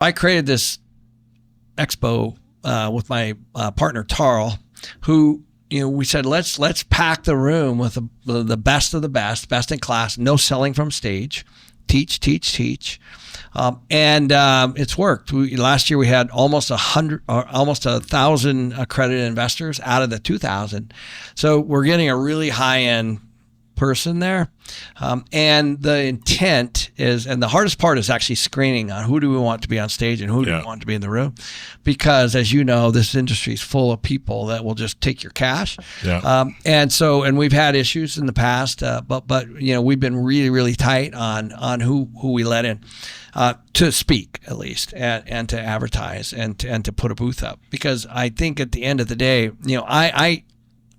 I created this expo with my partner Tarl, who we said let's pack the room with the best of the best in class, no selling from stage, teach, and it's worked. Last year we had almost 1,000 accredited investors out of the 2,000, so we're getting a really high end person there, and the intent is, and the hardest part is actually screening on who do we want to be on stage and who do we want to be in the room, because as you know, this industry is full of people that will just take your cash, and we've had issues in the past, but we've been really tight on who we let in to speak at least, and to advertise and to put a booth up, because I think at the end of the day,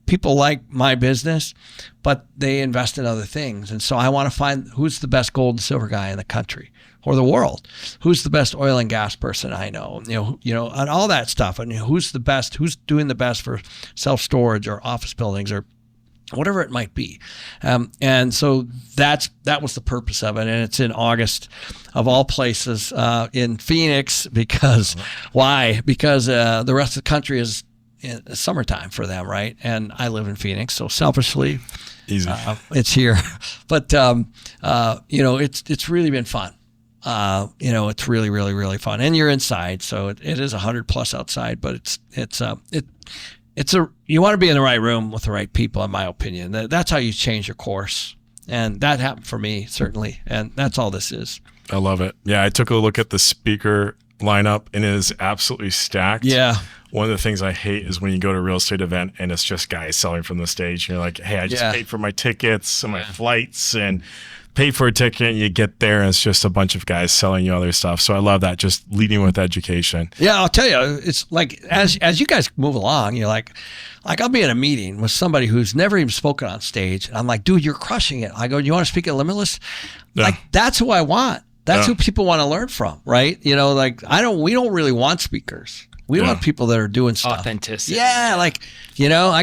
people like my business, but they invest in other things. And so I want to find who's the best gold and silver guy in the country or the world. Who's the best oil and gas person I know, and all that stuff. And who's doing the best for self-storage or office buildings or whatever it might be. And so that was the purpose of it. And it's in August of all places in Phoenix, because why? Because the rest of the country is in summertime for them, right? And I live in Phoenix, so selfishly, it's here. But it's really been fun. It's really fun, and you're inside, so it is 100+ outside. But you want to be in the right room with the right people, in my opinion. That's how you change your course, and that happened for me certainly. And that's all this is. I love it. Yeah, I took a look at the speaker lineup, and it is absolutely stacked. Yeah. One of the things I hate is when you go to a real estate event and it's just guys selling from the stage. And you're like, hey, I just paid for my tickets and my flights and paid for a ticket. And you get there and it's just a bunch of guys selling you other stuff. So I love that, just leading with education. Yeah, I'll tell you, it's like as you guys move along, you're like I'll be in a meeting with somebody who's never even spoken on stage. And I'm like, dude, you're crushing it. I go, you want to speak at Limitless? Yeah. Like, that's who I want. That's who people want to learn from, right? We don't really want speakers. We want people that are doing stuff. Authenticity. Yeah, I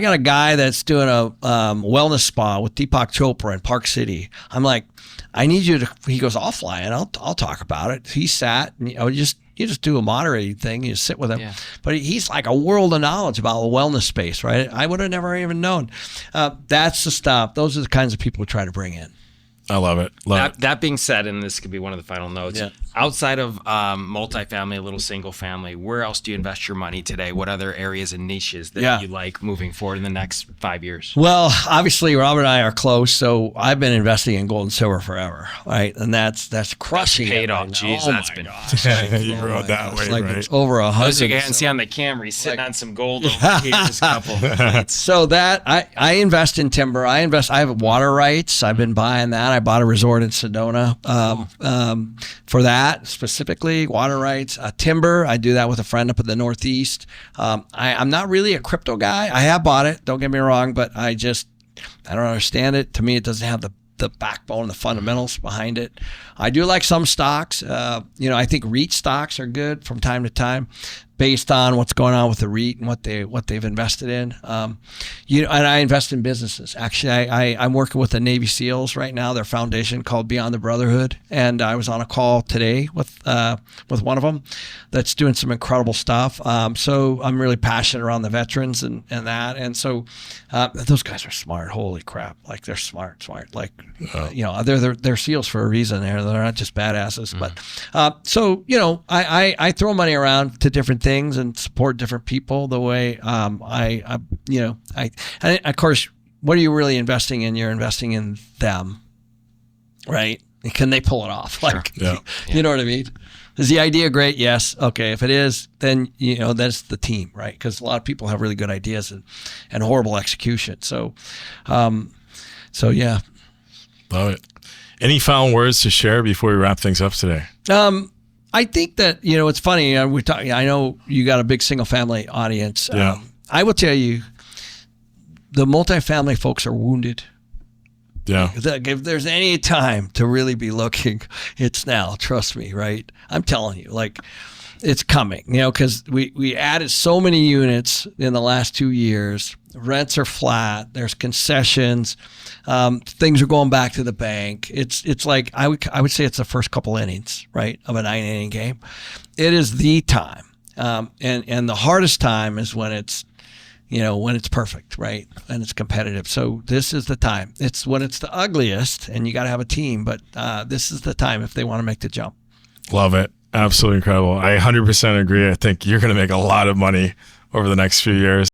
got a guy that's doing a wellness spa with Deepak Chopra in Park City. I'm like, I need you to. He goes, I'll fly in. I'll talk about it. He sat, and you just do a moderating thing. You sit with him, but he's like a world of knowledge about the wellness space, right? I would have never even known. That's the stuff. Those are the kinds of people we try to bring in. I love it. That being said, and this could be one of the final notes, outside of multifamily, a little single family, where else do you invest your money today? What other areas and niches that you like moving forward in the next 5 years? Well, obviously, Robert and I are close, so I've been investing in gold and silver forever, right? And that's crushing. Paid off. Jeez, that's been. You rode that way, right? It's over 100. As you can see on the camera, he's sitting on some gold over here. Just a couple. So that I invest in timber. I have water rights. I've been buying that. I bought a resort in Sedona for that specifically, water rights, timber. I do that with a friend up in the Northeast. I'm not really a crypto guy. I have bought it, don't get me wrong, but I don't understand it. To me, it doesn't have the backbone, the fundamentals behind it. I do like some stocks. I think REIT stocks are good from time to time, based on what's going on with the REIT and what they've invested in. And I invest in businesses. Actually, I'm working with the Navy SEALs right now, their foundation called Beyond the Brotherhood. And I was on a call today with one of them that's doing some incredible stuff. So I'm really passionate around the veterans and that. And so those guys are smart. Holy crap. Like, they're smart. Like, they're SEALs for a reason. They're not just badasses. But so, I throw money around to different things and support different people the way and of course, what are you really investing in? You're investing in them, right? Can they pull it off? You know what I mean? Is the idea great? Yes. Okay. If it is, then that's the team, right? Because a lot of people have really good ideas and horrible execution. So yeah. Love it. Any final words to share before we wrap things up today? I think that, it's funny. I know you got a big single family audience. Yeah. I will tell you, the multifamily folks are wounded. Yeah. If there's any time to really be looking, it's now. Trust me, right? I'm telling you, it's coming, because we added so many units in the last 2 years, Rents are flat. There's concessions. Things are going back to the bank. It's like I would say it's the first couple innings, right, of a 9-inning game. It is the time, and the hardest time is when it's perfect, right, and it's competitive. So this is the time. It's when it's the ugliest, and you got to have a team. But this is the time if they want to make the jump. Love it. Absolutely incredible. I 100% agree. I think you're going to make a lot of money over the next few years.